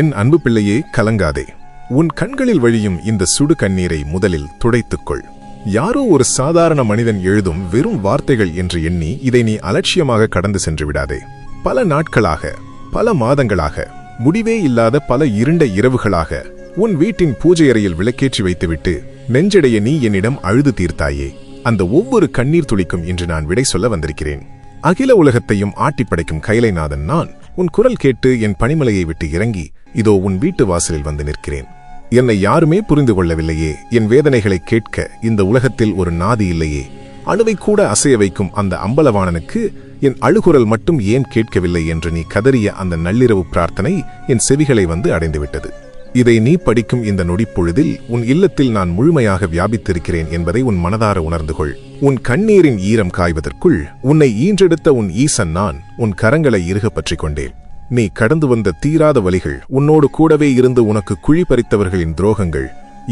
என் அன்பு பிள்ளையே, கலங்காதே. உன் கண்களில் வழியும் இந்த சுடு கண்ணீரை முதலில் துடைத்துக்கொள். யாரோ ஒரு சாதாரண மனிதன் எழுதும் வெறும் வார்த்தைகள் என்று எண்ணி இதை நீ அலட்சியமாக கடந்து சென்று விடாதே. பல நாட்களாக, பல மாதங்களாக, முடிவே இல்லாத பல இருண்ட இரவுகளாக உன் வீட்டின் பூஜையறையில் விளக்கேற்றி வைத்துவிட்டு நெஞ்சடைய நீ என்னிடம் அழுது தீர்த்தாயே. அந்த ஒவ்வொரு கண்ணீர் துளிக்கும் இன்று நான் விடை சொல்ல வந்திருக்கிறேன். அகில உலகத்தையும் ஆட்டிப்படைக்கும் கைலைநாதன் நான் உன் குரல் கேட்டு என் பனிமலையை விட்டு இறங்கி இதோ உன் வீட்டு வாசலில் வந்து நிற்கிறேன். என்னை யாருமே புரிந்து கொள்ளவில்லையே, என் வேதனைகளை கேட்க இந்த உலகத்தில் ஒரு நாதி இல்லையே, அணுவை கூட அசைய வைக்கும் அந்த அம்பலவாணனுக்கு என் அழுகுரல் மட்டும் ஏன் கேட்கவில்லை என்று நீ கதறிய அந்த நள்ளிரவு பிரார்த்தனை என் செவிகளை வந்து அடைந்துவிட்டது. இதை நீ படிக்கும் இந்த நொடிப்பொழுதில் உன் இல்லத்தில் நான் முழுமையாக வியாபித்திருக்கிறேன் என்பதை உன் மனதார உணர்ந்து கொள். உன் கண்ணீரின் ஈரம் காய்வதற்குள் உன்னை ஈன்றெடுத்த உன் ஈசன் நான் உன் கரங்களை இறுக பற்றிக் கொண்டேன். நீ கடந்து வந்த தீராத வலிகள், உன்னோடு கூடவே இருந்து உனக்கு குழி பறித்தவர்களின் துரோகங்கள்,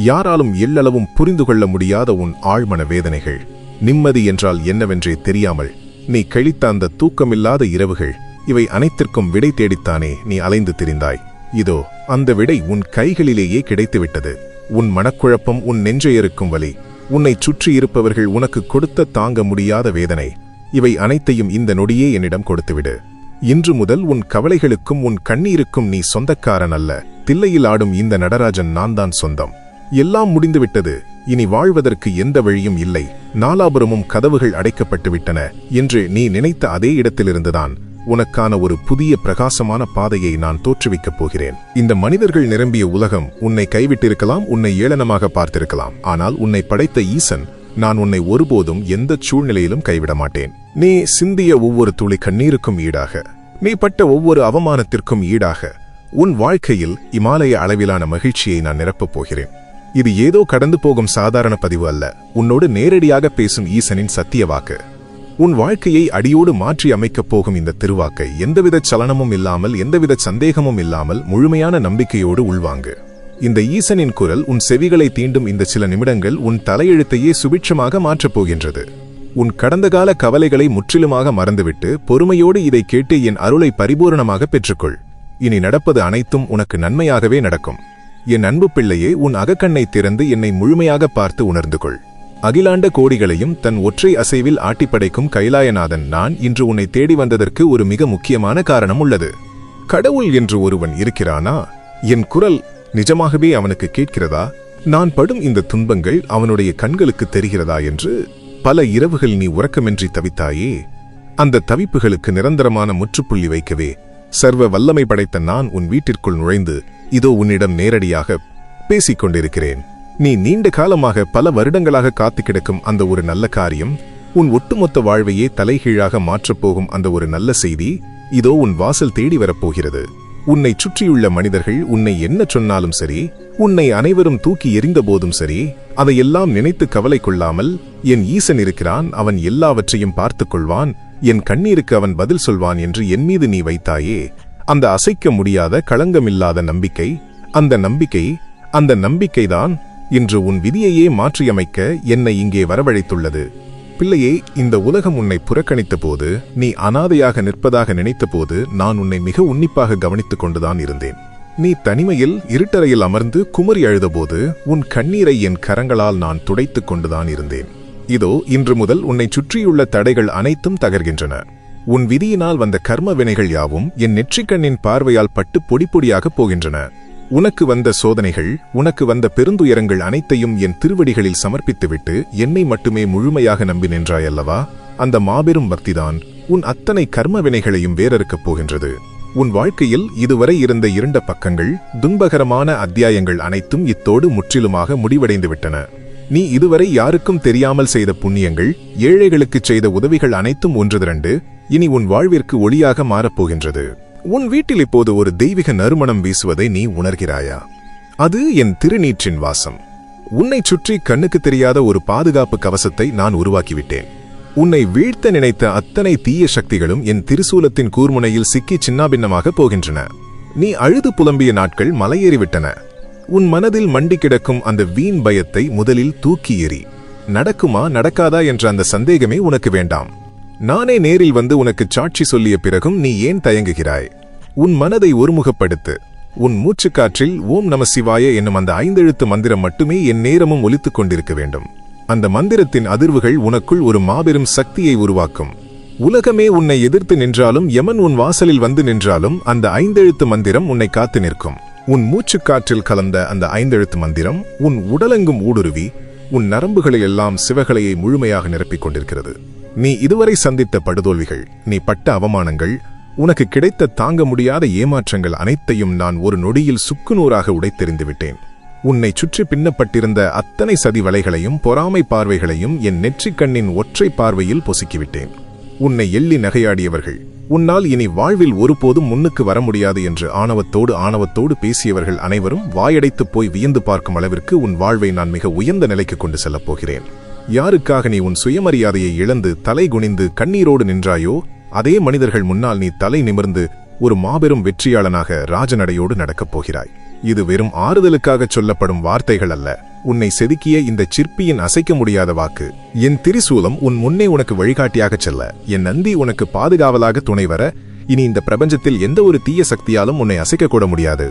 யாராலும் எள்ளளவும் புரிந்து கொள்ள முடியாத உன் ஆழ்மன வேதனைகள், நிம்மதி என்றால் என்னவென்றே தெரியாமல் நீ கழித்த அந்த தூக்கமில்லாத இரவுகள், இவை அனைத்திற்கும் விடை தேடித்தானே நீ அலைந்து திரிந்தாய். இதோ அந்த விடை உன் கைகளிலேயே கிடைத்துவிட்டது. உன் மனக்குழப்பம், உன் நெஞ்சையறுக்கும் வலி, உன்னை சுற்றி இருப்பவர்கள் உனக்கு கொடுத்த தாங்க முடியாத வேதனை, இவை அனைத்தையும் இந்த நொடியே என்னிடம் கொடுத்துவிடு. இன்று முதல் உன் கவலைகளுக்கும் உன் கண்ணீருக்கும் நீ சொந்தக்காரன் அல்ல. தில்லையில் ஆடும் இந்த நடராஜன் நான் தான் சொந்தம். எல்லாம் முடிந்துவிட்டது, இனி வாழ்வதற்கு எந்த வழியும் இல்லை, நாலாபுரமும் கதவுகள் அடைக்கப்பட்டு விட்டன என்று நீ நினைத்த அதே இடத்திலிருந்துதான் உனக்கான ஒரு புதிய பிரகாசமான பாதையை நான் தோற்றுவிக்கப் போகிறேன். இந்த மனிதர்கள் நிரம்பிய உலகம் உன்னை கைவிட்டிருக்கலாம், உன்னை ஏளனமாக பார்த்திருக்கலாம். ஆனால் உன்னை படைத்த ஈசன் நான் உன்னை ஒருபோதும் எந்த சூழ்நிலையிலும் கைவிட மாட்டேன். நீ சிந்திய ஒவ்வொரு துளி கண்ணீருக்கும் ஈடாக, நீ பட்ட ஒவ்வொரு அவமானத்திற்கும் ஈடாக உன் வாழ்க்கையில் இமாலய அளவிலான மகிழ்ச்சியை நான் நிரப்பப் போகிறேன். இது ஏதோ கடந்து போகும் சாதாரண பதிவு அல்ல, உன்னோடு நேரடியாக பேசும் ஈசனின் சத்திய வாக்கு. உன் வாழ்க்கையை அடியோடு மாற்றி அமைக்கப் போகும் இந்த திருவாக்கை எந்தவித சலனமும் இல்லாமல், எந்தவித சந்தேகமும் இல்லாமல் முழுமையான நம்பிக்கையோடு உள்வாங்கு. இந்த ஈசனின் குரல் உன் செவிகளை தீண்டும் இந்த சில நிமிடங்கள் உன் தலையெழுத்தையே சுபிட்சமாக மாற்றப் போகின்றது. உன் கடந்த கால கவலைகளை முற்றிலுமாக மறந்துவிட்டு பொறுமையோடு இதை கேட்டு என் அருளை பரிபூரணமாக பெற்றுக்கொள். இனி நடப்பது அனைத்தும் உனக்கு நன்மையாகவே நடக்கும். என் அன்பு பிள்ளையே, உன் அகக்கண்ணை திறந்து என்னை முழுமையாக பார்த்து உணர்ந்து கொள். அகிலாண்ட கோடிகளையும் தன் ஒற்றை அசைவில் ஆட்டிப்படைக்கும் கைலாயநாதன் நான் இன்று உன்னை தேடி வந்ததற்கு ஒரு மிக முக்கியமான காரணம் உள்ளது. கடவுள் என்று ஒருவன் இருக்கிறானா? என் குரல் நிஜமாகவே அவனுக்கு கேட்கிறதா? நான் படும் இந்த துன்பங்கள் அவனுடைய கண்களுக்கு தெரிகிறதா என்று பல இரவுகள் நீ உறக்கமின்றி தவித்தாயே. அந்த தவிப்புகளுக்கு நிரந்தரமான முற்றுப்புள்ளி வைக்கவே சர்வ வல்லமை படைத்த நான் உன் வீட்டிற்குள் நுழைந்து இதோ உன்னிடம் நேரடியாக பேசிக் கொண்டிருக்கிறேன். நீ நீண்ட காலமாக, பல வருடங்களாக காத்து கிடக்கும் அந்த ஒரு நல்ல காரியம், உன் ஒட்டுமொத்த வாழ்வையே தலைகீழாக மாற்றப்போகும் அந்த ஒரு நல்ல செய்தி இதோ உன் வாசல் தேடி வரப்போகிறது. உன்னை சுற்றியுள்ள மனிதர்கள் உன்னை என்ன சொன்னாலும் சரி, உன்னை அனைவரும் தூக்கி எறிந்த போதும் சரி, அதையெல்லாம் நினைத்து கவலை கொள்ளாமல் என் ஈசன் இருக்கிறான், அவன் எல்லாவற்றையும் பார்த்துக் கொள்வான், என் கண்ணீருக்கு அவன் பதில் சொல்வான் என்று என் மீது நீ வைத்தாயே. அந்த அசைக்க முடியாத, களங்கமில்லாத நம்பிக்கை, அந்த நம்பிக்கைதான் இன்று உன் விதியையே மாற்றியமைக்க என்னை இங்கே வரவழைத்துள்ளது. பிள்ளையே, இந்த உலகம் உன்னை புறக்கணித்த போது, நீ அனாதையாக நிற்பதாக நினைத்த போது நான் உன்னை மிக உன்னிப்பாக கவனித்துக் கொண்டுதான் இருந்தேன். நீ தனிமையில் இருட்டறையில் அமர்ந்து குமரி அழுதபோது உன் கண்ணீரை என் கரங்களால் நான் துடைத்துக் கொண்டுதான் இருந்தேன். இதோ இன்று முதல் உன்னை சுற்றியுள்ள தடைகள் அனைத்தும் தகர்கின்றன. உன் விதியினால் வந்த கர்ம வினைகள் யாவும் என் நெற்றிக்கண்ணின் பார்வையால் பட்டு பொடி பொடியாகப் போகின்றன. உனக்கு வந்த சோதனைகள், உனக்கு வந்த பெருந்துயரங்கள் அனைத்தையும் என் திருவடிகளில் சமர்ப்பித்துவிட்டு என்னை மட்டுமே முழுமையாக நம்பி நின்றாயல்லவா? அந்த மாபெரும் பக்திதான் உன் அத்தனை கர்ம வினைகளையும் வேறறுக்கப் போகின்றது. உன் வாழ்க்கையில் இதுவரை இருந்த இருண்ட பக்கங்கள், துன்பகரமான அத்தியாயங்கள் அனைத்தும் இத்தோடு முற்றிலுமாக முடிவடைந்து விட்டன. நீ இதுவரை யாருக்கும் தெரியாமல் செய்த புண்ணியங்கள், ஏழைகளுக்குச் செய்த உதவிகள் அனைத்தும் ஒன்று திரண்டு இனி உன் வாழ்விற்கு ஒளியாக மாறப்போகின்றது. உன் வீட்டில் இப்போது ஒரு தெய்வீக நறுமணம் வீசுவதை நீ உணர்கிறாயா? அது என் திருநீற்றின் வாசம். உன்னை சுற்றி கண்ணுக்கு தெரியாத ஒரு பாதுகாப்பு கவசத்தை நான் உருவாக்கிவிட்டேன். உன்னை வீழ்த்த நினைத்த அத்தனை தீய சக்திகளும் என் திருசூலத்தின் கூர்முனையில் சிக்கி சின்னாபின்னமாக போகின்றன. நீ அழுது புலம்பிய நாட்கள் மலையேறிவிட்டன. உன் மனதில் மண்டி கிடக்கும் அந்த வீண் பயத்தை முதலில் தூக்கி எறி. நடக்குமா நடக்காதா என்ற அந்த சந்தேகமே உனக்கு வேண்டாம். நானே நேரில் வந்து உனக்கு சாட்சி சொல்லிய பிறகும் நீ ஏன் தயங்குகிறாய்? உன் மனதை ஒருமுகப்படுத்து. உன் மூச்சுக்காற்றில் ஓம் நம சிவாய என்னும் அந்த 5 எழுத்து மந்திரம் மட்டுமே என் நேரமும் ஒலித்துக் கொண்டிருக்க வேண்டும். அந்த மந்திரத்தின் அதிர்வுகள் உனக்குள் ஒரு மாபெரும் சக்தியை உருவாக்கும். உலகமே உன்னை எதிர்த்து நின்றாலும், யமன் உன் வாசலில் வந்து நின்றாலும் அந்த 5 எழுத்து மந்திரம் உன்னை காத்து நிற்கும். உன் மூச்சுக்காற்றில் கலந்த அந்த 5 எழுத்து மந்திரம் உன் உடலெங்கும் ஊடுருவி உன் நரம்புகளில் எல்லாம் சிவகலையை முழுமையாக நிரப்பிக் கொண்டிருக்கிறது. நீ இதுவரை சந்தித்த படுதோல்விகள், நீ பட்ட அவமானங்கள், உனக்கு கிடைத்த தாங்க முடியாத ஏமாற்றங்கள் அனைத்தையும் நான் ஒரு நொடியில் சுக்குநூறாக உடைத்தெறிந்து விட்டேன். உன்னை சுற்றி பின்னப்பட்டிருந்த அத்தனை சதி வலைகளையும் பொறாமை பார்வைகளையும் என் நெற்றிக் கண்ணின் ஒற்றை பார்வையில் பொசுக்கிவிட்டேன். உன்னை எள்ளி நகையாடியவர்கள், உன்னால் இனி வாழ்வில் ஒருபோதும் முன்னுக்கு வர முடியாது என்று ஆணவத்தோடு பேசியவர்கள் அனைவரும் வாயடைத்துப் போய் வியந்து பார்க்கும் அளவிற்கு உன் வாழ்வை நான் மிக உயர்ந்த நிலைக்கு கொண்டு செல்லப் போகிறேன். யாருக்காக நீ உன் சுயமரியாதையை இழந்து தலை குனிந்து கண்ணீரோடு நின்றாயோ, அதே மனிதர்கள் முன்னால் நீ தலை நிமிர்ந்து ஒரு மாபெரும் வெற்றியாளனாக ராஜநடையோடு நடக்கப் போகிறாய். இது வெறும் ஆறுதலுக்காக சொல்லப்படும் வார்த்தைகள் அல்ல, உன்னை செதுக்கிய இந்த சிற்பியின் அசைக்க முடியாத வாக்கு. என் திரிசூலம் உன் முன்னே உனக்கு வழிகாட்டியாகச் செல்ல, என் நந்தி உனக்கு பாதுகாவலாக துணை வர, இனி இந்த பிரபஞ்சத்தில் எந்த ஒரு தீய சக்தியாலும் உன்னை அசைக்க கூட முடியாது.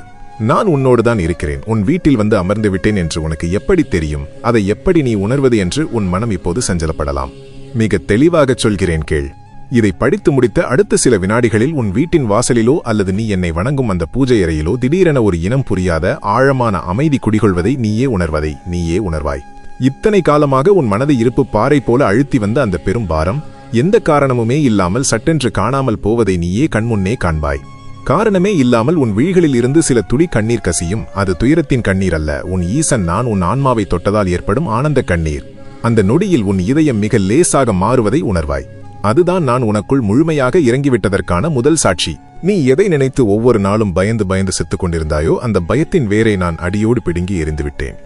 நான் உன்னோடுதான் இருக்கிறேன். உன் வீட்டில் வந்து அமர்ந்து விட்டேன் என்று உனக்கு எப்படி தெரியும்? அதை எப்படி நீ உணர்வது என்று உன் மனம் இப்போது சஞ்சலப்படலாம். மிக தெளிவாகச் சொல்கிறேன் கேள். இதை படித்து முடித்த அடுத்த சில வினாடிகளில் உன் வீட்டின் வாசலிலோ அல்லது நீ என்னை வணங்கும் அந்த பூஜை அறையிலோ திடீரென ஒரு இனம் புரியாத ஆழமான அமைதி குடிகொள்வதை நீயே உணர்வாய். இத்தனை காலமாக உன் மனதை இருப்பு பாறை போல அழுத்தி வந்த அந்த பெரும் பாரம் எந்த காரணமுமே இல்லாமல் சட்டென்று காணாமல் போவதை நீயே கண்முன்னே காண்பாய். காரணமே இல்லாமல் உன் விழிகளில் இருந்து சில துளி கண்ணீர் கசியும். அது துயரத்தின் கண்ணீர் அல்ல, உன் ஈசன் நான் உன் ஆன்மாவை தொட்டதால் ஏற்படும் ஆனந்த கண்ணீர். அந்த நொடியில் உன் இதயம் மிக லேசாக மாறுவதை உணர்வாய். அதுதான் நான் உனக்குள் முழுமையாக இறங்கிவிட்டதற்கான முதல் சாட்சி. நீ எதை நினைத்து ஒவ்வொரு நாளும் பயந்து செத்துக் கொண்டிருந்தாயோ அந்த பயத்தின் வேரை நான் அடியோடு பிடுங்கி எறிந்துவிட்டேன்.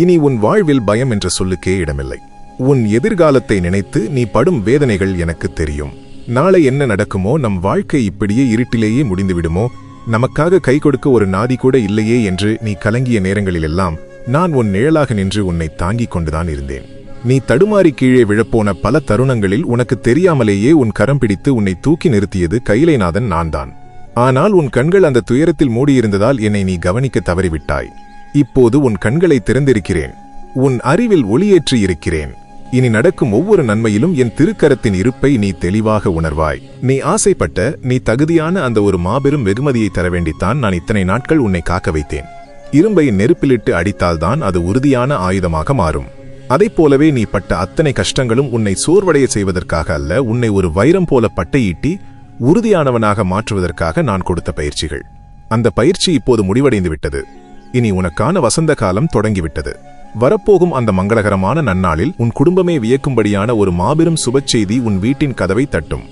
இனி உன் வாழ்வில் பயம் என்ற சொல்லுக்கே இடமில்லை. உன் எதிர்காலத்தை நினைத்து நீ படும் வேதனைகள் எனக்கு தெரியும். நாளை என்ன நடக்குமோ, நம் வாழ்க்கை இப்படியே இருட்டிலேயே முடிந்துவிடுமோ, நமக்காக கை கொடுக்க ஒரு நாதி கூட இல்லையே என்று நீ கலங்கிய நேரங்களிலெல்லாம் நான் உன் நிழலாக நின்று உன்னை தாங்கிக் கொண்டுதான் இருந்தேன். நீ தடுமாறி கீழே விழப்போன பல தருணங்களில் உனக்கு தெரியாமலேயே உன் கரம் பிடித்து உன்னை தூக்கி நிறுத்தியது கைலைநாதன் நான்தான். ஆனால் உன் கண்கள் அந்த துயரத்தில் மூடியிருந்ததால் என்னை நீ கவனிக்க தவறிவிட்டாய். இப்போது உன் கண்களை திறந்திருக்கிறேன், உன் அறிவில் ஒளியேற்றி இருக்கிறேன். இனி நடக்கும் ஒவ்வொரு நன்மையிலும் என் திருக்கரத்தின் இருப்பை நீ தெளிவாக உணர்வாய். நீ ஆசைப்பட்ட, நீ தகுதியான அந்த ஒரு மாபெரும் வெகுமதியை தர வேண்டித்தான் நான் இத்தனை நாட்கள் உன்னை காக்க வைத்தேன். இரும்பை நெருப்பிலிட்டு அடித்தால்தான் அது உறுதியான ஆயுதமாக மாறும். அதைப் போலவே நீ பட்ட அத்தனை கஷ்டங்களும் உன்னை சோர்வடைய செய்வதற்காக அல்ல, உன்னை ஒரு வைரம் போல பட்டையீட்டி உறுதியானவனாக மாற்றுவதற்காக நான் கொடுத்த பயிற்சிகள். அந்த பயிற்சி இப்போது முடிவடைந்து விட்டது. இனி உனக்கான வசந்த காலம் தொடங்கிவிட்டது. வரப்போகும் அந்த மங்களகரமான நன்னாளில் உன் குடும்பமே வியக்கும்படியான ஒரு மாபெரும் சுபச்செய்தி உன் வீட்டின் கதவை தட்டும்.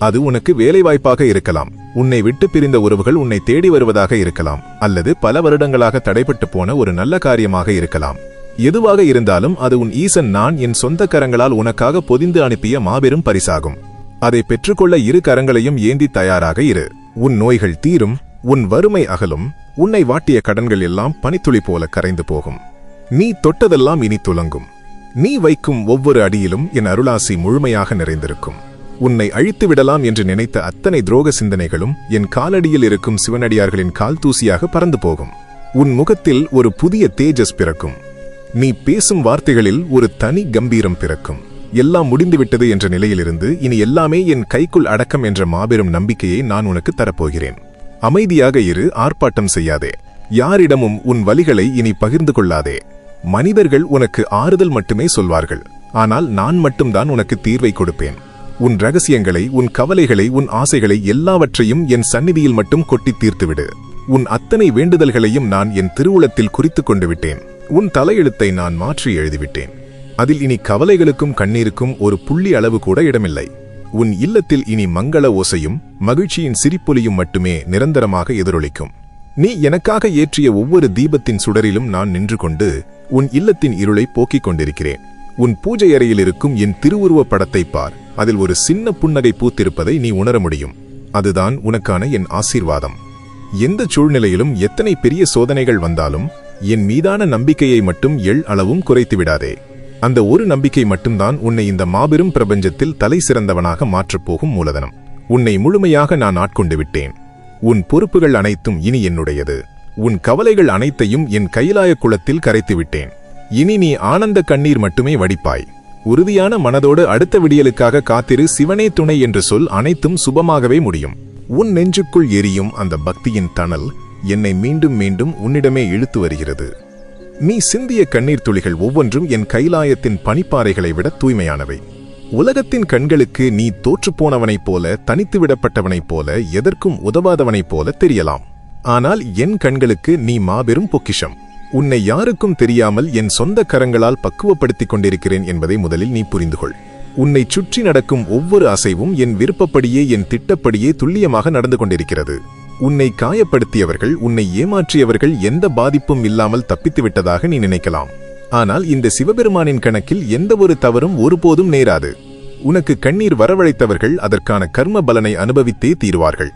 அது உனக்கு வேலைவாய்ப்பாக இருக்கலாம், உன்னை விட்டு பிரிந்த உறவுகள் உன்னை தேடி வருவதாக இருக்கலாம், அல்லது பல வருடங்களாக தடைப்பட்டு போன ஒரு நல்ல காரியமாக இருக்கலாம். எதுவாக இருந்தாலும் அது உன் ஈசன் நான் என் சொந்த கரங்களால் உனக்காக பொதிந்து அனுப்பிய மாபெரும் பரிசாகும். அதை பெற்றுக்கொள்ள இரு கரங்களையும் ஏந்தி தயாராக இரு. உன் நோய்கள் தீரும், உன் வறுமை அகலும், உன்னை வாட்டிய கடன்கள் எல்லாம் பனித்துளி போல கரைந்து போகும். நீ தொட்டதெல்லாம் இனி துலங்கும். நீ வைக்கும் ஒவ்வொரு அடியிலும் என் அருளாசி முழுமையாக நிறைந்திருக்கும். உன்னை அழித்து விடலாம் என்று நினைத்த அத்தனை துரோக சிந்தனைகளும் என் காலடியில் இருக்கும் சிவனடியார்களின் கால் தூசியாக பறந்து போகும். உன் முகத்தில் ஒரு புதிய தேஜஸ் பிறக்கும். நீ பேசும் வார்த்தைகளில் ஒரு தனி கம்பீரம் பிறக்கும். எல்லாம் முடிந்துவிட்டது என்ற நிலையிலிருந்து இனி எல்லாமே என் கைக்குள் அடக்கம் என்ற மாபெரும் நம்பிக்கையை நான் உனக்கு தரப்போகிறேன். அமைதியாக இரு, ஆர்ப்பாட்டம் செய்யாதே. யாரிடமும் உன் வலிகளை இனி பகிர்ந்து கொள்ளாதே. மனிதர்கள் உனக்கு ஆறுதல் மட்டுமே சொல்வார்கள், ஆனால் நான் மட்டும்தான் உனக்கு தீர்வை கொடுப்பேன். உன் ரகசியங்களை, உன் கவலைகளை, உன் ஆசைகளை எல்லாவற்றையும் என் சந்நிதியில் மட்டும் கொட்டி தீர்த்துவிடு. உன் அத்தனை வேண்டுதல்களையும் நான் என் திருவுளத்தில் குறித்து கொண்டு விட்டேன். உன் தலையெழுத்தை நான் மாற்றி எழுதிவிட்டேன். அதில் இனி கவலைகளுக்கும் கண்ணீருக்கும் ஒரு புள்ளி அளவு கூட இடமில்லை. உன் இல்லத்தில் இனி மங்கள ஓசையும் மகிழ்ச்சியின் சிரிப்பொலியும் மட்டுமே நிரந்தரமாக எதிரொலிக்கும். நீ எனக்காக ஏற்றிய ஒவ்வொரு தீபத்தின் சுடரிலும் நான் நின்று கொண்டு உன் இல்லத்தின் இருளை போக்கிக் கொண்டிருக்கிறேன். உன் பூஜை அறையில் இருக்கும் என் திருவுருவ படத்தை பார். அதில் ஒரு சின்ன புன்னகை பூத்திருப்பதை நீ உணர முடியும். அதுதான் உனக்கான என் ஆசீர்வாதம். எந்த சூழ்நிலையிலும் எத்தனை பெரிய சோதனைகள் வந்தாலும் என் மீதான நம்பிக்கையை மட்டும் அளவும் குறைத்து விடாதே. அந்த ஒரு நம்பிக்கை மட்டும்தான் உன்னை இந்த மாபெரும் பிரபஞ்சத்தில் தலை சிறந்தவனாக மாற்றப்போகும் மூலதனம். உன்னை முழுமையாக நான் ஆட்கொண்டு விட்டேன். உன் பொறுப்புகள் அனைத்தும் இனி என்னுடையது. உன் கவலைகள் அனைத்தையும் என் கைலாய குளத்தில் கரைத்துவிட்டேன். இனி நீ ஆனந்த கண்ணீர் மட்டுமே வடிப்பாய். உறுதியான மனதோடு அடுத்த விடியலுக்காக காத்திரு. சிவனே துணை என்று சொல், அனைத்தும் சுபமாகவே முடியும். உன் நெஞ்சுக்குள் எரியும் அந்த பக்தியின் தணல் என்னை மீண்டும் மீண்டும் உன்னிடமே இழுத்து வருகிறது. நீ சிந்திய கண்ணீர் துளிகள் ஒவ்வொன்றும் என் கைலாயத்தின் பனிப்பாறைகளை விட தூய்மையானவை. உலகத்தின் கண்களுக்கு நீ தோற்றுப்போனவனைப் போல, தனித்து விடப்பட்டவனைப் போல, எதற்கும் உதவாதவனைப் போல தெரியலாம். ஆனால் என் கண்களுக்கு நீ மாபெரும் பொக்கிஷம். உன்னை யாருக்கும் தெரியாமல் என் சொந்த கரங்களால் பக்குவப்படுத்திக் கொண்டிருக்கிறேன் என்பதை முதலில் நீ புரிந்துகொள். உன்னை சுற்றி நடக்கும் ஒவ்வொரு அசைவும் என் விருப்பப்படியே, என் திட்டப்படியே துல்லியமாக நடந்து கொண்டிருக்கிறது. உன்னை காயப்படுத்தியவர்கள், உன்னை ஏமாற்றியவர்கள் எந்த பாதிப்பும் இல்லாமல் தப்பித்து விட்டதாக நீ நினைக்கலாம். ஆனால் இந்த சிவபெருமானின் கணக்கில் எந்த ஒரு தவறும் ஒருபோதும் நேராது. உனக்கு கண்ணீர் வரவழைத்தவர்கள் அதற்கான கர்ம பலனை அனுபவித்தே தீர்வார்கள்.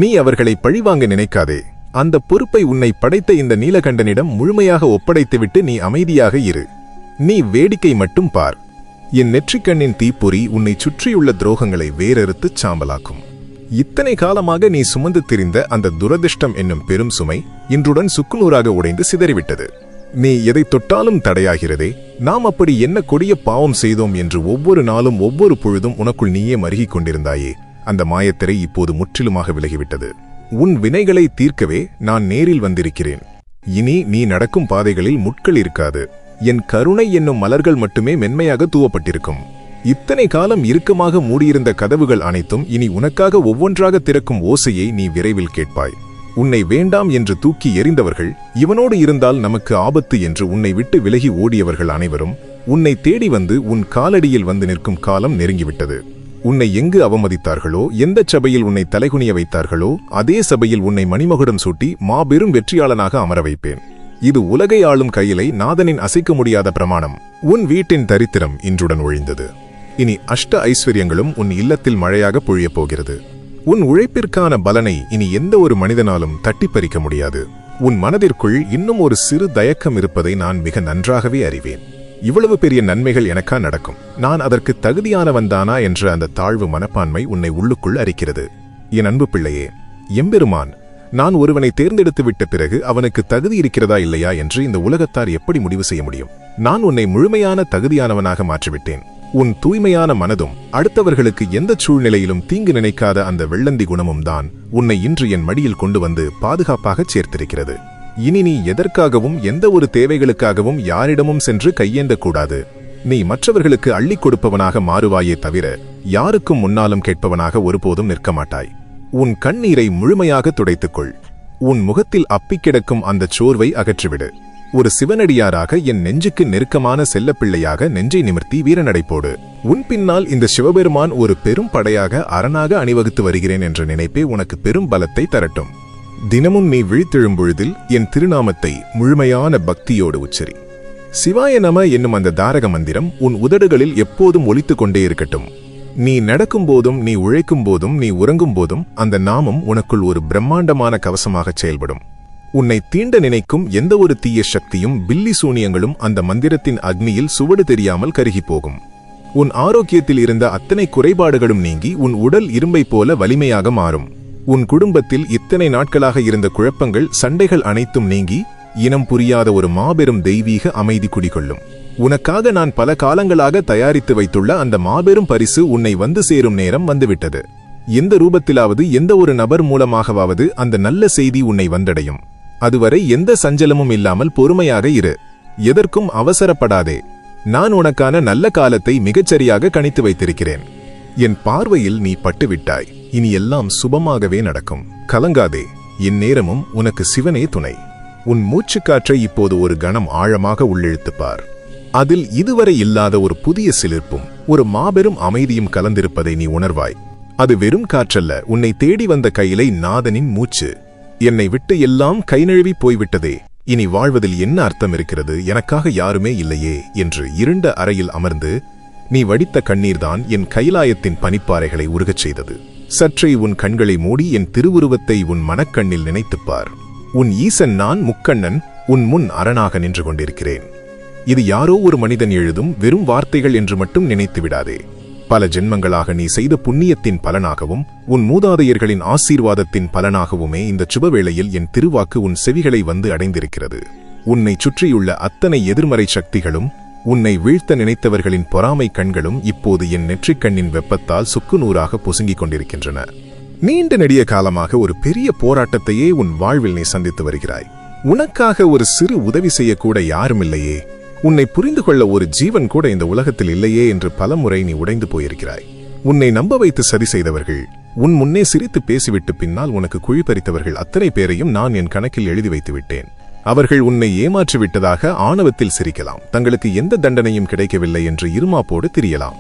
நீ அவர்களை பழிவாங்க நினைக்காதே. அந்த பொறுப்பை உன்னை படைத்த இந்த நீலகண்டனிடம் முழுமையாக ஒப்படைத்துவிட்டு நீ அமைதியாக இரு. நீ வேடிக்கை மட்டும் பார். என் நெற்றிக்கண்ணின் தீப்பொறி உன்னை சுற்றியுள்ள துரோகங்களை வேறறுத்துச் சாம்பலாக்கும். இத்தனை காலமாக நீ சுமந்து திரிந்த அந்த துரதிர்ஷ்டம் என்னும் பெரும் சுமை இன்றுடன் சுக்குநூறாக உடைந்து சிதறிவிட்டது. நீ எதை தொட்டாலும் தடையாகிறதே. நாம் அப்படி என்ன கொடிய பாவம் செய்தோம் என்று ஒவ்வொரு நாளும் ஒவ்வொரு பொழுதும் உனக்குள் நீயே மருகிக் கொண்டிருந்தாயே, அந்த மாயத்திரை இப்போது முற்றிலுமாக விலகிவிட்டது. உன் வினைகளை தீர்க்கவே நான் நேரில் வந்திருக்கிறேன். இனி நீ நடக்கும் பாதைகளில் முட்கள் இருக்காது. என் கருணை என்னும் மலர்கள் மட்டுமே மென்மையாக தூவப்பட்டிருக்கும். இத்தனை காலம் இறுக்கமாக மூடியிருந்த கதவுகள் அனைத்தும் இனி உனக்காக ஒவ்வொன்றாக திறக்கும் ஓசையை நீ விரைவில் கேட்பாய். உன்னை வேண்டாம் என்று தூக்கி எறிந்தவர்கள், இவனோடு இருந்தால் நமக்கு ஆபத்து என்று உன்னை விட்டு விலகி ஓடியவர்கள் அனைவரும் உன்னை தேடி வந்து உன் காலடியில் வந்து நிற்கும் காலம் நெருங்கிவிட்டது. உன்னை எங்கு அவமதித்தார்களோ, எந்த சபையில் உன்னை தலைகுனிய வைத்தார்களோ, அதே சபையில் உன்னை மணிமகுடம் சூட்டி மாபெரும் வெற்றியாளனாக அமர வைப்பேன். இது உலகை ஆளும் கையிலை நாதனின் அசைக்க முடியாத பிரமாணம். உன் வீட்டின் தரித்திரம் இன்றுடன் ஒழிந்தது. இனி அஷ்ட ஐஸ்வர்யங்களும் உன் இல்லத்தில் மழையாக பொழியப் போகிறது. உன் உழைப்பிற்கான பலனை இனி எந்த ஒரு மனிதனாலும் தட்டிப்பறிக்க முடியாது. உன் மனதிற்குள் இன்னும் ஒரு சிறு தயக்கம் இருப்பதை நான் மிக நன்றாகவே அறிவேன். இவ்வளவு பெரிய நன்மைகள் எனக்கா நடக்கும், நான் அதற்கு தகுதியானவன்தானா என்ற அந்த தாழ்வு மனப்பான்மை உன்னை உள்ளுக்குள் அரிக்கிறது. என் அன்பு பிள்ளையே, எம்பெருமான் நான் ஒருவனை தேர்ந்தெடுத்து விட்ட பிறகு அவனுக்கு தகுதி இருக்கிறதா இல்லையா என்று இந்த உலகத்தார் எப்படி முடிவு செய்ய முடியும்? நான் உன்னை முழுமையான தகுதியானவனாக மாற்றிவிட்டேன். உன் தூய்மையான மனதும் அடுத்தவர்களுக்கு எந்த சூழ்நிலையிலும் தீங்கு நினைக்காத அந்த வெள்ளந்தி குணமும் தான் உன்னை இன்று என் மடியில் கொண்டு வந்து பாதுகாப்பாகச் சேர்த்திருக்கிறது. இனி நீ எதற்காகவும் எந்த ஒரு தேவைகளுக்காகவும் யாரிடமும் சென்று கையேந்தக்கூடாது. நீ மற்றவர்களுக்கு அள்ளிக் கொடுப்பவனாக மாறுவாயே தவிர யாருக்கும் முன்னாலும் கேட்பவனாக ஒருபோதும் நிற்க மாட்டாய். உன் கண்ணீரை முழுமையாக துடைத்துக்கொள். உன் முகத்தில் அப்பிக் கிடக்கும் அந்த சோர்வை அகற்றிவிடு. ஒரு சிவனடியாராக என் நெஞ்சுக்கு நெருக்கமான செல்லப்பிள்ளையாக நெஞ்சை நிமிர்த்தி வீரநடைப்போடு. உன் பின்னால் இந்த சிவபெருமான் ஒரு பெரும் படையாக அரணாக அணிவகுத்து வருகிறேன் என்ற நினைப்பே உனக்கு பெரும் பலத்தை தரட்டும். தினமும் நீ விழித்தெழும் பொழுதில் என் திருநாமத்தை முழுமையான பக்தியோடு உச்சரி. சிவாய நம என்னும் அந்த தாரக மந்திரம் உன் உதடுகளில் எப்போதும் ஒலித்துக் கொண்டே இருக்கட்டும். நீ நடக்கும் போதும், நீ உழைக்கும் போதும், நீ உறங்கும் போதும் அந்த நாமம் உனக்குள் ஒரு பிரம்மாண்டமான கவசமாகச் செயல்படும். உன்னை தீண்ட நினைக்கும் எந்த ஒரு தீய சக்தியும், பில்லி சூனியங்களும் அந்த மந்திரத்தின் அக்னியில் சுவடு தெரியாமல் கருகி போகும். உன் ஆரோக்கியத்தில் இருந்த அத்தனை குறைபாடுகளும் நீங்கி உன் உடல் இரும்பை போல வலிமையாக மாறும். உன் குடும்பத்தில் இத்தனை நாட்களாக இருந்த குழப்பங்கள், சண்டைகள் அனைத்தும் நீங்கி இனம் புரியாத ஒரு மாபெரும் தெய்வீக அமைதி குடிகொள்ளும். உனக்காக நான் பல காலங்களாக தயாரித்து வைத்துள்ள அந்த மாபெரும் பரிசு உன்னை வந்து சேரும் நேரம் வந்துவிட்டது. எந்த ரூபத்திலாவது, எந்த ஒரு நபர் மூலமாகவாவது அந்த நல்ல செய்தி உன்னை வந்தடையும். அதுவரை எந்த சஞ்சலமும் இல்லாமல் பொறுமையாக இரு. எதற்கும் அவசரப்படாதே. நான் உனக்கான நல்ல காலத்தை மிகச்சரியாக கணித்து வைத்திருக்கிறேன். என் பார்வையில் நீ பட்டுவிட்டாய். இனி எல்லாம் சுபமாகவே நடக்கும். கலங்காதே. இந்நேரமும் உனக்கு சிவனே துணை. உன் மூச்சுக்காற்றை இப்போது ஒரு கணம் ஆழமாக உள்ளிழுத்துப்பார். அதில் இதுவரை இல்லாத ஒரு புதிய சிலிர்ப்பும் ஒரு மாபெரும் அமைதியும் கலந்திருப்பதை நீ உணர்வாய். அது வெறும் காற்றல்ல, உன்னை தேடி வந்த கையிலை நாதனின் மூச்சு. என்னை விட்டு எல்லாம் கை நழுவி போய்விட்டதே, இனி வாழ்வதில் என்ன அர்த்தம் இருக்கிறது, எனக்காக யாருமே இல்லையே என்று இருண்ட அறையில் அமர்ந்து நீ வடித்த கண்ணீர்தான் என் கைலாயத்தின் பனிப்பாறைகளை உருகச் செய்தது. சற்றே உன் கண்களை மூடி என் திருவுருவத்தை உன் மனக்கண்ணில் நினைத்துப்பார். உன் ஈசன் நான் முக்கண்ணன் உன் முன் அரணாக நின்று கொண்டிருக்கிறேன். இது யாரோ ஒரு மனிதன் எழுதும் வெறும் வார்த்தைகள் என்று மட்டும் நினைத்து விடாதே. பல ஜென்மங்களாக நீ செய்த புண்ணியத்தின் பலனாகவும் உன் மூதாதையர்களின் ஆசீர்வாதத்தின் பலனாகவுமே இந்த சுபவேளையில் என் திருவாக்கு உன் செவிகளை வந்து அடைந்திருக்கிறது. உன்னை சுற்றியுள்ள அத்தனை எதிர்மறை சக்திகளும் உன்னை வீழ்த்த நினைத்தவர்களின் பொறாமை கண்களும் இப்போது என் நெற்றிக்கண்ணின் வெப்பத்தால் சுக்குநூறாக பொசுங்கிக் கொண்டிருக்கின்றன. நீண்ட நெடிய காலமாக ஒரு பெரிய போராட்டத்தையே உன் வாழ்வில் நீ சந்தித்து வருகிறாய். உனக்காக ஒரு சிறு உதவி செய்யக்கூட யாருமில்லையே, உன்னை புரிந்து கொள்ள ஒரு ஜீவன் கூட இந்த உலகத்தில் இல்லையே என்று பலமுறை நீ உடைந்து போயிருக்கிறாய். உன்னை நம்ப வைத்து சரி செய்தவர்கள், உன் முன்னே சிரித்து பேசிவிட்டு பின்னால் உனக்கு குழி பறித்தவர்கள் அத்தனை பேரையும் நான் என் கணக்கில் எழுதி வைத்து விட்டேன். அவர்கள் உன்னை ஏமாற்றிவிட்டதாக ஆணவத்தில் சிரிக்கலாம், தங்களுக்கு எந்த தண்டனையும் கிடைக்கவில்லை என்று இருமாப்போடு திரியலாம்.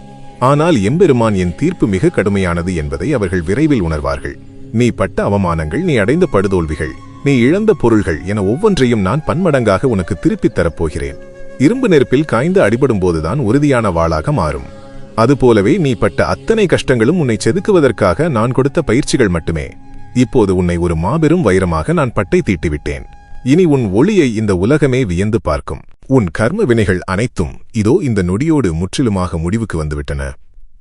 ஆனால் எம்பெருமான் என் தீர்ப்பு மிக கடுமையானது என்பதை அவர்கள் விரைவில் உணர்வார்கள். நீ பட்ட அவமானங்கள், நீ அடைந்த படுதோல்விகள், நீ இழந்த பொருள்கள் என ஒவ்வொன்றையும் நான் பன்மடங்காக உனக்கு திருப்பித் தரப்போகிறேன். இரும்பு நெருப்பில் காய்ந்து அடிபடும் போதுதான் உறுதியான வாளாக மாறும். அதுபோலவே நீ பட்ட அத்தனை கஷ்டங்களும் உன்னை செதுக்குவதற்காக நான் கொடுத்த பயிற்சிகள் மட்டுமே. இப்போது உன்னை ஒரு மாபெரும் வைரமாக நான் பட்டை தீட்டிவிட்டேன். இனி உன் ஒளியை இந்த உலகமே வியந்து பார்க்கும். உன் கர்ம வினைகள் அனைத்தும் இதோ இந்த நொடியோடு முற்றிலுமாக முடிவுக்கு வந்துவிட்டன.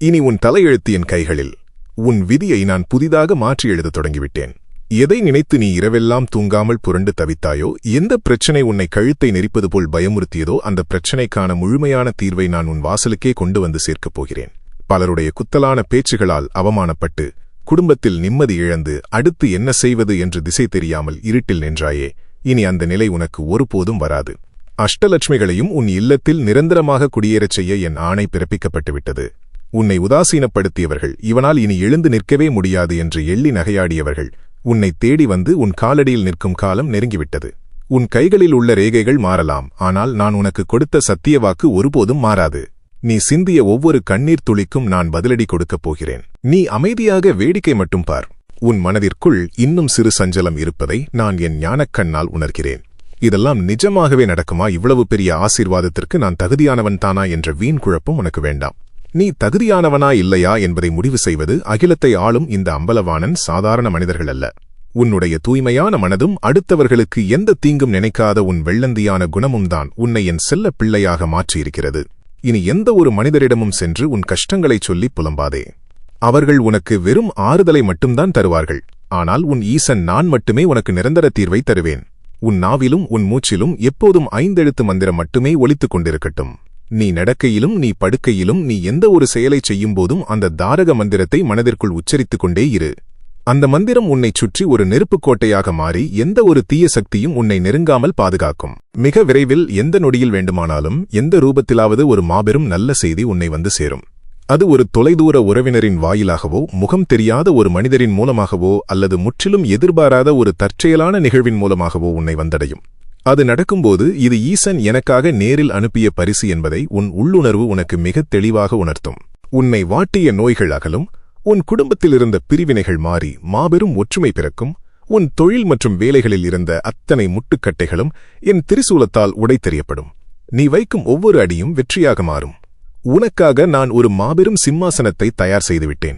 இனி உன் தலையெழுத்து என் கைகளில். உன் விதியை நான் புதிதாக மாற்றி எழுதத் தொடங்கிவிட்டேன். எதை நினைத்து நீ இரவெல்லாம் தூங்காமல் புரண்டு தவித்தாயோ, எந்த பிரச்சனை உன்னை கழுத்தை நெரிப்பது போல் பயமுறுத்தியதோ, அந்த பிரச்சனைக்கான முழுமையான தீர்வை நான் உன் வாசலுக்கே கொண்டு வந்து சேர்க்கப் போகிறேன். பலருடைய குத்தலான பேச்சுகளால் அவமானப்பட்டு குடும்பத்தில் நிம்மதி இழந்து அடுத்து என்ன செய்வது என்று திசை தெரியாமல் இருட்டில் நின்றாயே, இனி அந்த நிலை உனக்கு ஒருபோதும் வராது. அஷ்டலட்சுமிகளையும் உன் இல்லத்தில் நிரந்தரமாக குடியேறச் செய்ய என் ஆணை பிறப்பிக்கப்பட்டுவிட்டது. உன்னை உதாசீனப்படுத்தியவர்கள், இவனால் இனி எழுந்து நிற்கவே முடியாது என்று எள்ளி நகையாடியவர்கள் உன்னை தேடி வந்து உன் காலடியில் நிற்கும் காலம் நெருங்கிவிட்டது. உன் கைகளில் உள்ள ரேகைகள் மாறலாம், ஆனால் நான் உனக்கு கொடுத்த சத்தியவாக்கு ஒருபோதும் மாறாது. நீ சிந்திய ஒவ்வொரு கண்ணீர் துளிக்கும் நான் பதிலடி கொடுக்கப் போகிறேன். நீ அமைதியாக வேடிக்கை மட்டும் பார். உன் மனதிற்குள் இன்னும் சிறு சஞ்சலம் இருப்பதை நான் என் ஞானக்கண்ணால் உணர்கிறேன். இதெல்லாம் நிஜமாகவே நடக்குமா? இவ்வளவு பெரிய ஆசீர்வாதத்திற்கு நான் தகுதியானவன் தானா என்ற வீண் குழப்பம் உனக்கு வேண்டாம். நீ தகுதியானவனா இல்லையா என்பதை முடிவு செய்வது அகிலத்தை ஆளும் இந்த அம்பலவாணன் சாதாரண மனிதர்கள் அல்ல. உன்னுடைய தூய்மையான மனதும் அடுத்தவர்களுக்கு எந்த தீங்கும் நினைக்காத உன் வெள்ளந்தியான குணமும் தான் உன்னை என் செல்ல பிள்ளையாக மாற்றியிருக்கிறது. இனி எந்த ஒரு மனிதரிடமும் சென்று உன் கஷ்டங்களைச் சொல்லி புலம்பாதே. அவர்கள் உனக்கு வெறும் ஆறுதலை மட்டும்தான் தருவார்கள். ஆனால் உன் ஈசன் நான் மட்டுமே உனக்கு நிரந்தர தீர்வை தருவேன். உன் நாவிலும் உன் மூச்சிலும் எப்போதும் 5 எழுத்து மந்திரம் மட்டுமே ஒலித்துக் கொண்டிருக்கட்டும். நீ நடக்கையிலும் நீ படுக்கையிலும் நீ எந்த ஒரு செயலை செய்யும்போதும் அந்த தாரக மந்திரத்தை மனதிற்குள் உச்சரித்துக் கொண்டே இரு. அந்த மந்திரம் உன்னைச் சுற்றி ஒரு நெருப்புக் கோட்டையாக மாறி எந்த ஒரு தீய சக்தியும் உன்னை நெருங்காமல் பாதுகாக்கும். மிக விரைவில் எந்த நொடியில் வேண்டுமானாலும் எந்த ரூபத்திலாவது ஒரு மாபெரும் நல்ல செய்தி உன்னை வந்து சேரும். அது ஒரு தொலைதூர உறவினரின் வாயிலாகவோ, முகம் தெரியாத ஒரு மனிதரின் மூலமாகவோ, அல்லது முற்றிலும் எதிர்பாராத ஒரு தற்செயலான நிகழ்வின் மூலமாகவோ உன்னை வந்தடையும். அது நடக்கும்போது இது ஈசன் எனக்காக நேரில் அனுப்பிய பரிசு என்பதை உன் உள்ளுணர்வு உனக்கு மிகத் தெளிவாக உணர்த்தும். உன்னை வாட்டிய நோய்கள் அகலும். உன் குடும்பத்தில் இருந்த பிரிவினைகள் மாறி மாபெரும் ஒற்றுமை பிறக்கும். உன் தொழில் மற்றும் வேலைகளில் இருந்த அத்தனை முட்டுக்கட்டைகளும் என் திரிசூலத்தால் உடைத்தெறியப்படும். நீ வைக்கும் ஒவ்வொரு அடியும் வெற்றியாக மாறும். உனக்காக நான் ஒரு மாபெரும் சிம்மாசனத்தை தயார் செய்துவிட்டேன்.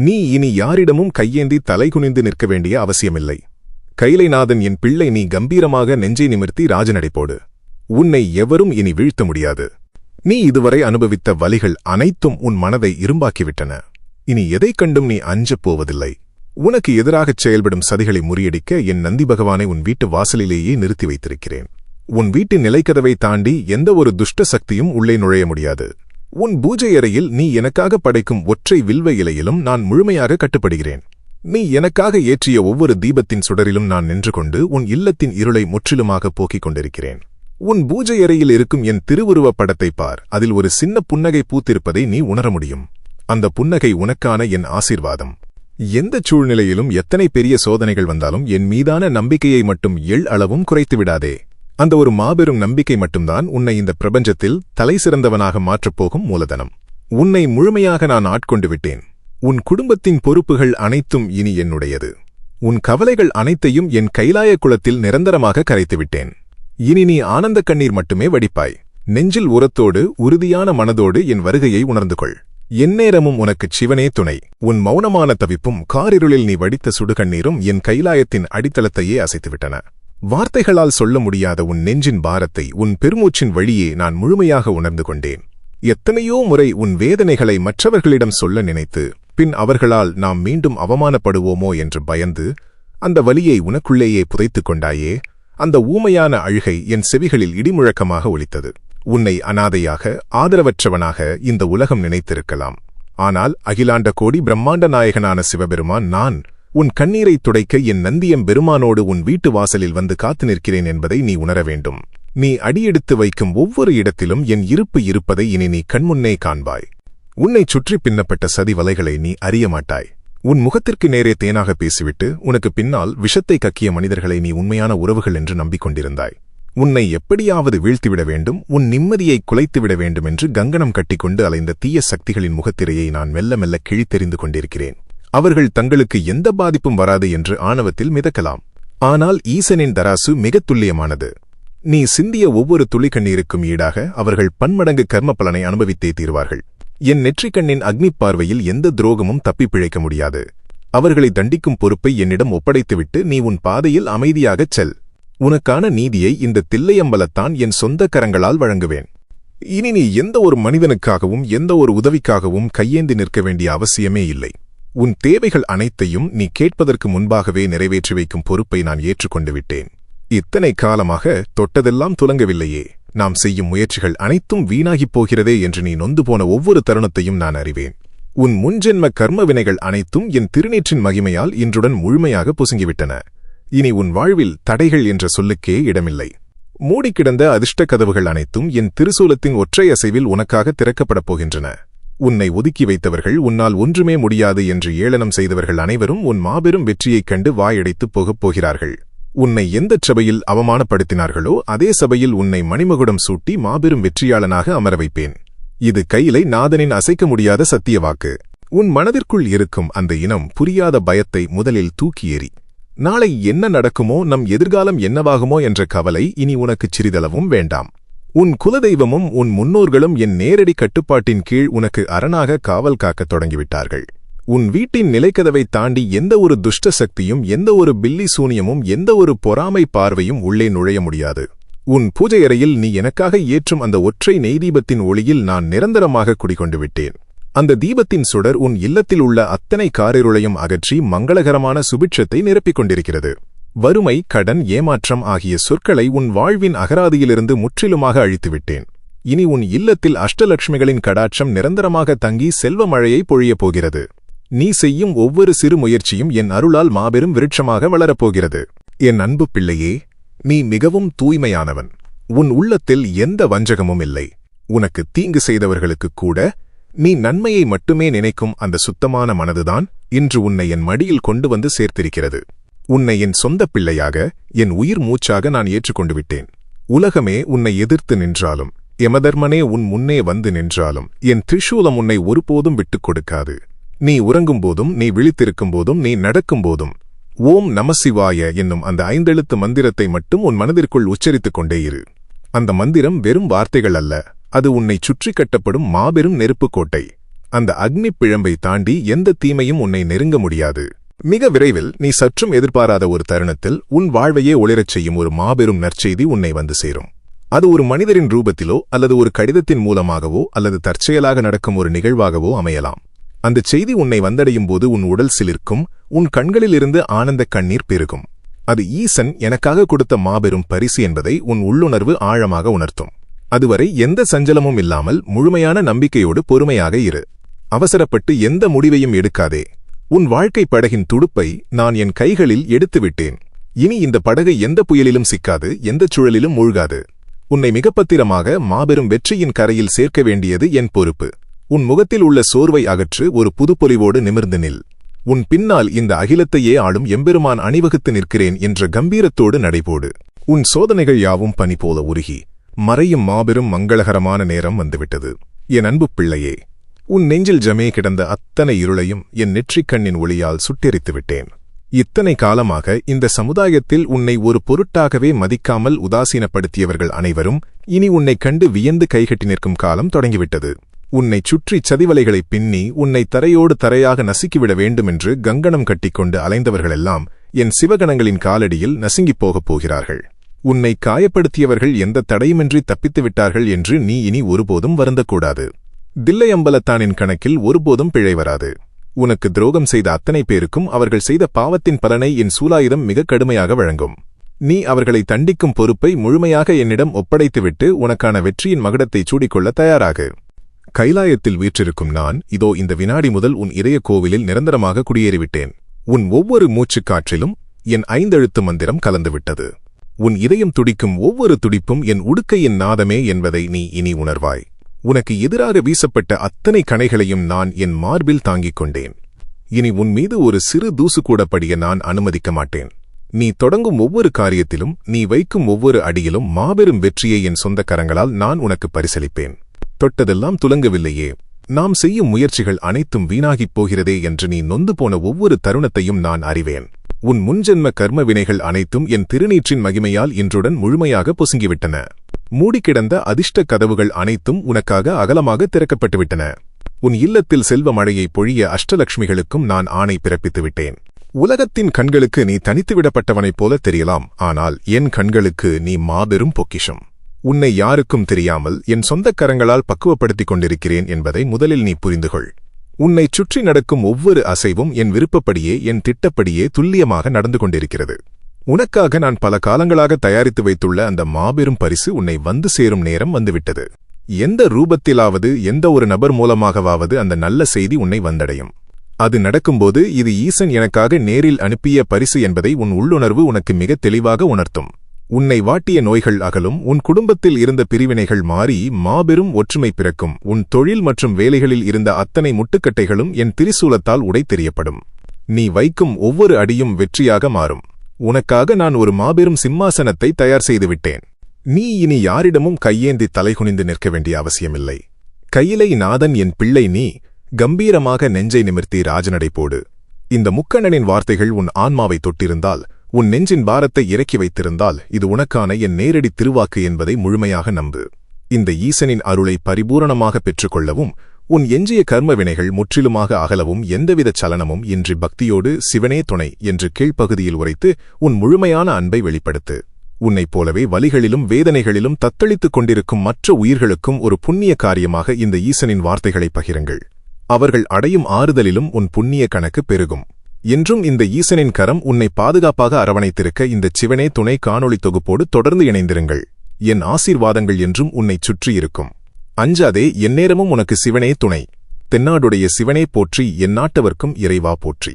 நீ இனி யாரிடமும் கையேந்தி தலைகுனிந்து நிற்க வேண்டிய அவசியமில்லை. கைலைநாதன் என் பிள்ளை, நீ கம்பீரமாக நெஞ்சை நிமிர்த்தி ராஜநடைபோடு. உன்னை எவரும் இனி வீழ்த்த முடியாது. நீ இதுவரை அனுபவித்த வலிகள் அனைத்தும் உன் மனதை இரும்பாக்கிவிட்டன. இனி எதைக் கண்டும் நீ அஞ்சப் போவதில்லை. உனக்கு எதிராகச் செயல்படும் சதிகளை முறியடிக்க என் நந்தி பகவானை உன் வீட்டு வாசலிலேயே நிறுத்தி வைத்திருக்கிறேன். உன் வீட்டின் நிலைக்கதவை தாண்டி எந்த ஒரு துஷ்ட சக்தியும் உள்ளே நுழைய முடியாது. உன் பூஜை அறையில் நீ எனக்காக படைக்கும் ஒற்றை வில்வ இலையிலும் நான் முழுமையாக கட்டுப்படுகிறேன். நீ எனக்காக ஏற்றிய ஒவ்வொரு தீபத்தின் சுடரிலும் நான் நின்று கொண்டு உன் இல்லத்தின் இருளை முற்றிலுமாக போக்கிக் கொண்டிருக்கிறேன். உன் பூஜை அறையில் இருக்கும் என் திருவுருவப் படத்தை பார். அதில் ஒரு சின்ன புன்னகை பூத்திருப்பதை நீ உணர முடியும். அந்த புன்னகை உனக்கான என் ஆசீர்வாதம். எந்தச் சூழ்நிலையிலும் எத்தனை பெரிய சோதனைகள் வந்தாலும் என் மீதான நம்பிக்கையை மட்டும் அளவும் குறைத்து விடாதே. அந்த ஒரு மாபெரும் நம்பிக்கை மட்டும்தான் உன்னை இந்த பிரபஞ்சத்தில் தலை சிறந்தவனாக மாற்றப்போகும் மூலதனம். உன்னை முழுமையாக நான் ஆட்கொண்டு விட்டேன். உன் குடும்பத்தின் பொறுப்புகள் அனைத்தும் இனி என்னுடையது. உன் கவலைகள் அனைத்தையும் என் கைலாய குளத்தில் நிரந்தரமாக கரைத்துவிட்டேன். இனி நீ ஆனந்த கண்ணீர் மட்டுமே வடிப்பாய். நெஞ்சில் உரத்தோடு உறுதியான மனதோடு என் வருகையை உணர்ந்து கொள். எந்நேரமும் உனக்குச் சிவனே துணை. உன் மௌனமான தவிப்பும் காரிருளில் நீ வடித்த சுடுகண்ணீரும் என் கைலாயத்தின் அடித்தளத்தையே அசைத்துவிட்டன. வார்த்தைகளால் சொல்ல முடியாத உன் நெஞ்சின் பாரத்தை உன் பெருமூச்சின் வழியே நான் முழுமையாக உணர்ந்து கொண்டேன். எத்தனையோ முறை உன் வேதனைகளை மற்றவர்களிடம் சொல்ல நினைத்து பின் அவர்களால் நாம் மீண்டும் அவமானப்படுவோமோ என்று பயந்து அந்த வலியை உனக்குள்ளேயே புதைத்துக் கொண்டாயே. அந்த ஊமையான அழுகை என் செவிகளில் இடிமுழக்கமாக ஒலித்தது. உன்னை அனாதையாக ஆதரவற்றவனாக இந்த உலகம் நினைத்திருக்கலாம். ஆனால் அகிலாண்ட கோடி பிரம்மாண்ட நாயகனான சிவபெருமான் நான் உன் கண்ணீரை துடைக்க என் நந்தியம் பெருமானோடு உன் வீட்டு வாசலில் வந்து காத்து நிற்கிறேன் என்பதை நீ உணர வேண்டும். நீ அடியெடுத்து வைக்கும் ஒவ்வொரு இடத்திலும் என் இருப்பு இருப்பதை இனி நீ கண்முன்னே காண்பாய். உன்னைச் சுற்றி பின்னப்பட்ட சதி வலைகளை நீ அறிய மாட்டாய். உன் முகத்திற்கு நேரே தேனாக பேசிவிட்டு உனக்கு பின்னால் விஷத்தை கக்கிய மனிதர்களை நீ உண்மையான உறவுகள் என்று நம்பிக்கொண்டிருந்தாய். உன்னை எப்படியாவது வீழ்த்திவிட வேண்டும், உன் நிம்மதியை குலைத்துவிட வேண்டும் என்று கங்கணம் கட்டிக்கொண்டு அலைந்த தீய சக்திகளின் முகத்திரையை நான் மெல்ல மெல்ல கிழித்தெறிந்து கொண்டிருக்கிறேன். அவர்கள் தங்களுக்கு எந்த பாதிப்பும் வராது என்று ஆணவத்தில் மிதக்கலாம். ஆனால் ஈசனின் தராசு மிகத் துல்லியமானது. நீ சிந்திய ஒவ்வொரு துளிக்கண்ணீருக்கும் ஈடாக அவர்கள் பன்மடங்கு கர்ம பலனை அனுபவித்தே தீர்வார்கள். என் நெற்றிக்கண்ணின் அக்னி பார்வையில் எந்த துரோகமும் தப்பி பிழைக்க முடியாது. அவர்களை தண்டிக்கும் பொறுப்பை என்னிடம் ஒப்படைத்துவிட்டு நீ உன் பாதையில் அமைதியாகச் செல். உனக்கான நீதியை இந்த தில்லையம்பலத்தான் என் சொந்த கரங்களால் வழங்குவேன். இனி நீ எந்த ஒரு மனிதனுக்காகவும் எந்த ஒரு உதவிக்காகவும் கையேந்தி நிற்க வேண்டிய அவசியமே இல்லை. உன் தேவைகள் அனைத்தையும் நீ கேட்பதற்கு முன்பாகவே நிறைவேற்றி வைக்கும் பொறுப்பை நான் ஏற்றுக்கொண்டு விட்டேன். இத்தனை காலமாக தொட்டதெல்லாம் துலங்கவில்லையே, நாம் செய்யும் முயற்சிகள் அனைத்தும் வீணாகிப் போகிறதே என்று நீ நொந்து போன ஒவ்வொரு தருணத்தையும் நான் அறிவேன். உன் முன்ஜென்ம கர்ம வினைகள் அனைத்தும் என் திருநீற்றின் மகிமையால் இன்றுடன் முழுமையாக பொசுங்கிவிட்டன. இனி உன் வாழ்வில் தடைகள் என்ற சொல்லுக்கே இடமில்லை. மூடிக்கிடந்த அதிர்ஷ்ட கதவுகள் அனைத்தும் என் திருசூலத்தின் ஒற்றை அசைவில் உனக்காக திறக்கப்படப் போகின்றன. உன்னை ஒதுக்கி வைத்தவர்கள், உன்னால் ஒன்றுமே முடியாது என்று ஏளனம் செய்தவர்கள் அனைவரும் உன் மாபெரும் வெற்றியைக் கண்டு வாயடைத்துப் போகப் போகிறார்கள். உன்னை எந்தச் சபையில் அவமானப்படுத்தினார்களோ அதே சபையில் உன்னை மணிமகுடம் சூட்டி மாபெரும் வெற்றியாளனாக அமர வைப்பேன். இது கையிலை நாதனின் அசைக்க முடியாத சத்திய வாக்கு. உன் மனதிற்குள் இருக்கும் அந்த இனம் புரியாத பயத்தை முதலில் தூக்கி எறி. நாளை என்ன நடக்குமோ, நம் எதிர்காலம் என்னவாகுமோ என்ற கவலை இனி உனக்குச் சிறிதளவும் வேண்டாம். உன் குலதெய்வமும் உன் முன்னோர்களும் என் நேரடி கட்டுப்பாட்டின் கீழ் உனக்கு அரணாக காவல் காக்கத் தொடங்கிவிட்டார்கள். உன் வீட்டின் நிலைக்கதவை தாண்டி எந்த ஒரு துஷ்ட சக்தியும், எந்த ஒரு பில்லி சூனியமும், எந்த ஒரு பொறாமை பார்வையும் உள்ளே நுழைய முடியாது. உன் பூஜையறையில் நீ எனக்காக ஏற்றும் அந்த ஒற்றை நெய்தீபத்தின் ஒளியில் நான் நிரந்தரமாக குடிகொண்டு விட்டேன். அந்த தீபத்தின் சுடர் உன் இல்லத்தில் உள்ள அத்தனை காரிருளையும் அகற்றி மங்களகரமான சுபிட்சத்தை நிரப்பிக் கொண்டிருக்கிறது. வறுமை, கடன், ஏமாற்றம் ஆகிய சொற்களை உன் வாழ்வின் அகராதியிலிருந்து முற்றிலுமாக அழித்துவிட்டேன். இனி உன் இல்லத்தில் அஷ்டலட்சுமிகளின் கடாட்சம் நிரந்தரமாக தங்கி செல்வ மழையை பொழியப் போகிறது. நீ செய்யும் ஒவ்வொரு சிறு முயற்சியும் என் அருளால் மாபெரும் விருட்சமாக வளரப்போகிறது. என் அன்பு பிள்ளையே, நீ மிகவும் தூய்மையானவன். உன் உள்ளத்தில் எந்த வஞ்சகமும் இல்லை. உனக்கு தீங்கு செய்தவர்களுக்குக் கூட நீ நன்மையை மட்டுமே நினைக்கும் அந்த சுத்தமான மனதுதான் இன்று உன்னை என் மடியில் கொண்டு வந்து சேர்த்திருக்கிறது. உன்னை என் சொந்த பிள்ளையாக, என் உயிர் மூச்சாக நான் ஏற்றுக்கொண்டு விட்டேன். உலகமே உன்னை எதிர்த்து நின்றாலும், யமதர்மனே உன் முன்னே வந்து நின்றாலும் என் திரிசூலம் உன்னை ஒருபோதும் விட்டுக் கொடுக்காது. நீ உறங்கும்போதும், நீ விழித்திருக்கும்போதும், நீ நடக்கும்போதும் ஓம் நமசிவாய என்னும் அந்த 5 எழுத்து மந்திரத்தை மட்டும் உன் மனதிற்குள் உச்சரித்துக் கொண்டே இரு. அந்த மந்திரம் வெறும் வார்த்தைகள் அல்ல, அது உன்னை சுற்றி கட்டப்படும் மாபெரும் நெருப்புக் கோட்டை. அந்த அக்னி பிழம்பை தாண்டி எந்த தீமையும் உன்னை நெருங்க முடியாது. மிக விரைவில் நீ சற்றும் எதிர்பாராத ஒரு தருணத்தில் உன் வாழ்வையே ஒளிரச் செய்யும் ஒரு மாபெரும் நற்செய்தி உன்னை வந்து சேரும். அது ஒரு மனிதரின் ரூபத்திலோ அல்லது ஒரு கடிதத்தின் மூலமாகவோ அல்லது தற்செயலாக நடக்கும் ஒரு நிகழ்வாகவோ அமையலாம். அந்த செய்தி உன்னை வந்தடையும் போது உன் உடல் சிலிர்க்கும், உன் கண்களிலிருந்து ஆனந்த கண்ணீர் பெருகும். அது ஈசன் எனக்காக கொடுத்த மாபெரும் பரிசு என்பதை உன் உள்ளுணர்வு ஆழமாக உணர்த்தும். அதுவரை எந்த சஞ்சலமும் இல்லாமல் முழுமையான நம்பிக்கையோடு பொறுமையாக இரு. அவசரப்பட்டு எந்த முடிவையும் எடுக்காதே. உன் வாழ்க்கை படகின் துடுப்பை நான் என் கைகளில் எடுத்துவிட்டேன். இனி இந்த படகை எந்த புயலிலும் சிக்காது, எந்தச் சுழலிலும் மூழ்காது. உன்னை மிகப்பத்திரமாக மாபெரும் வெற்றியின் கரையில் சேர்க்க வேண்டியது என் பொறுப்பு. உன் முகத்தில் உள்ள சோர்வை அகற்று, ஒரு புதுப்பொலிவோடு நிமிர்ந்து நில். உன் பின்னால் இந்த அகிலத்தையே ஆளும் எம்பெருமான் அணிவகுத்து நிற்கிறேன் என்ற கம்பீரத்தோடு நடைபோடு. உன் சோதனைகள் யாவும் பனி போல உருகி மறையும் மாபெரும் மங்களகரமான நேரம் வந்துவிட்டது. என் அன்பு பிள்ளையே, உன் நெஞ்சில் ஜமே கிடந்த அத்தனை இருளையும் என் நெற்றிக்கண்ணின் ஒளியால் சுட்டெரித்து விட்டேன். இத்தனை காலமாக இந்த சமுதாயத்தில் உன்னை ஒரு பொருட்டாகவே மதிக்காமல் உதாசீனப்படுத்தியவர்கள் அனைவரும் இனி உன்னைக் கண்டு வியந்து கைகட்டி நிற்கும் காலம் தொடங்கிவிட்டது. உன்னைச் சுற்றி சதிவலைகளை பின்னி உன்னை தரையோடு தரையாக நசுக்கிவிட வேண்டுமென்று கங்கணம் கட்டிக்கொண்டு அலைந்தவர்களெல்லாம் என் சிவகணங்களின் காலடியில் நசுங்கிப் போகப் போகிறார்கள். உன்னை காயப்படுத்தியவர்கள் எந்த தடையுமின்றி தப்பித்து விட்டார்கள் என்று நீ இனி ஒருபோதும் வருந்தக்கூடாது. தில்லை அம்பலத்தானின் கணக்கில் ஒருபோதும் பிழை வராது. உனக்கு துரோகம் செய்த அத்தனை பேருக்கும் அவர்கள் செய்த பாவத்தின் பலனை என் சூலாயுதம் மிக கடுமையாக வழங்கும். நீ அவர்களை தண்டிக்கும் பொறுப்பை முழுமையாக என்னிடம் ஒப்படைத்துவிட்டு உனக்கான வெற்றியின் மகுடத்தை சூடிக்கொள்ள தயாராகு. கைலாயத்தில் வீற்றிருக்கும் நான் இதோ இந்த வினாடி முதல் உன் இதய கோவிலில் நிரந்தரமாக குடியேறிவிட்டேன். உன் ஒவ்வொரு மூச்சுக் காற்றிலும் என் 5 எழுத்து மந்திரம் கலந்துவிட்டது. உன் இதயம் துடிக்கும் ஒவ்வொரு துடிப்பும் என் உடுக்கையின் நாதமே என்பதை நீ இனி உணர்வாய். உனக்கு எதிராக வீசப்பட்ட அத்தனை கணைகளையும் நான் என் மார்பில் தாங்கிக் கொண்டேன். இனி உன் மீது ஒரு சிறு தூசு கூட படிய நான் அனுமதிக்க மாட்டேன். நீ தொடங்கும் ஒவ்வொரு காரியத்திலும், நீ வைக்கும் ஒவ்வொரு அடியிலும் மாபெரும் வெற்றியை என் சொந்த கரங்களால் நான் உனக்கு பரிசளிப்பேன். தொட்டதெல்லாம் துலங்கவில்லையே, நாம் செய்யும் முயற்சிகள் அனைத்தும் வீணாகிப் போகிறதே என்று நீ நொந்து போன ஒவ்வொரு தருணத்தையும் நான் அறிவேன். உன் முன்ஜென்ம கர்ம வினைகள் அனைத்தும் என் திருநீற்றின் மகிமையால் இன்றுடன் முழுமையாக பொசுங்கிவிட்டன. மூடிக்கிடந்த அதிர்ஷ்ட கதவுகள் அனைத்தும் உனக்காக அகலமாக திறக்கப்பட்டுவிட்டன. உன் இல்லத்தில் செல்வ மழையை பொழிய அஷ்டலட்சுமிகளுக்கும் நான் ஆணை பிறப்பித்துவிட்டேன். உலகத்தின் கண்களுக்கு நீ தனித்துவிடப்பட்டவனைப் போல தெரியலாம், ஆனால் என் கண்களுக்கு நீ மாபெரும் பொக்கிஷம். உன்னை யாருக்கும் தெரியாமல் என் சொந்தக் கரங்களால் பக்குவப்படுத்திக் கொண்டிருக்கிறேன் என்பதை முதலில் நீ புரிந்துகொள். உன்னைச் சுற்றி நடக்கும் ஒவ்வொரு அசைவும் என் விருப்பப்படியே, என் திட்டப்படியே துல்லியமாக நடந்து கொண்டிருக்கிறது. உனக்காக நான் பல காலங்களாக தயாரித்து வைத்துள்ள அந்த மாபெரும் பரிசு உன்னை வந்து சேரும் நேரம் வந்துவிட்டது. எந்த ரூபத்திலாவது, எந்த ஒரு நபர் மூலமாகவாவது அந்த நல்ல செய்தி உன்னை வந்தடையும். அது நடக்கும்போது இது ஈசன் எனக்காக நேரில் அனுப்பிய பரிசு என்பதை உன் உள்ளுணர்வு உனக்கு மிக தெளிவாக உணர்த்தும். உன்னை வாட்டிய நோய்கள் அகலும், உன் குடும்பத்தில் இருந்த பிரிவினைகள் மாறி மாபெரும் ஒற்றுமை பிறக்கும், உன் தொழில் மற்றும் வேலைகளில் இருந்த அத்தனை முட்டுக்கட்டைகளும் என் திரிசூலத்தால் உடை தெரியப்படும். நீ வைக்கும் ஒவ்வொரு அடியும் வெற்றியாக மாறும். உனக்காக நான் ஒரு மாபெரும் சிம்மாசனத்தை தயார் செய்துவிட்டேன். நீ இனி யாரிடமும் கையேந்தி தலைகுனிந்து நிற்க வேண்டிய அவசியமில்லை. கையிலை நாதன் என் பிள்ளை, நீ கம்பீரமாக நெஞ்சை நிமிர்த்தி ராஜநடை போடு. இந்த முக்கண்ணனின் வார்த்தைகள் உன் ஆன்மாவை தொட்டிருந்தால், உன் நெஞ்சின் பாரத்தை இறக்கி வைத்திருந்தால், இது உனக்கான என் நேரடி திருவாக்கு என்பதை முழுமையாக நம்பு. இந்த ஈசனின் அருளை பரிபூரணமாக பெற்றுக்கொள்ளவும், உன் எஞ்சிய கர்ம வினைகள் முற்றிலுமாக அகலவும் எந்தவித சலனமும் இன்றி பக்தியோடு சிவனே துணை என்று கீழ்ப்பகுதியில் உரைத்து உன் முழுமையான அன்பை வெளிப்படுத்து. உன்னைப் போலவே வலிகளிலும் வேதனைகளிலும் தத்தளித்துக் கொண்டிருக்கும் மற்ற உயிர்களுக்கும் ஒரு புண்ணிய காரியமாக இந்த ஈசனின் வார்த்தைகளை பகிருங்கள். அவர்கள் அடையும் ஆறுதலிலும் உன் புண்ணிய கணக்கு பெருகும். என்றும் இந்த ஈசனின் கரம் உன்னை பாதுகாப்பாக அரவணைத்திருக்க இந்த சிவனே துணை காணொளி தொகுப்போடு தொடர்ந்து இணைந்திருங்கள். என் ஆசீர்வாதங்கள் என்றும் உன்னைச் சுற்றியிருக்கும். அஞ்சாதே, எந்நேரமும் உனக்கு சிவனே துணை. தென்னாடுடைய சிவனே போற்றி, எந்நாட்டவர்க்கும் இறைவா போற்றி.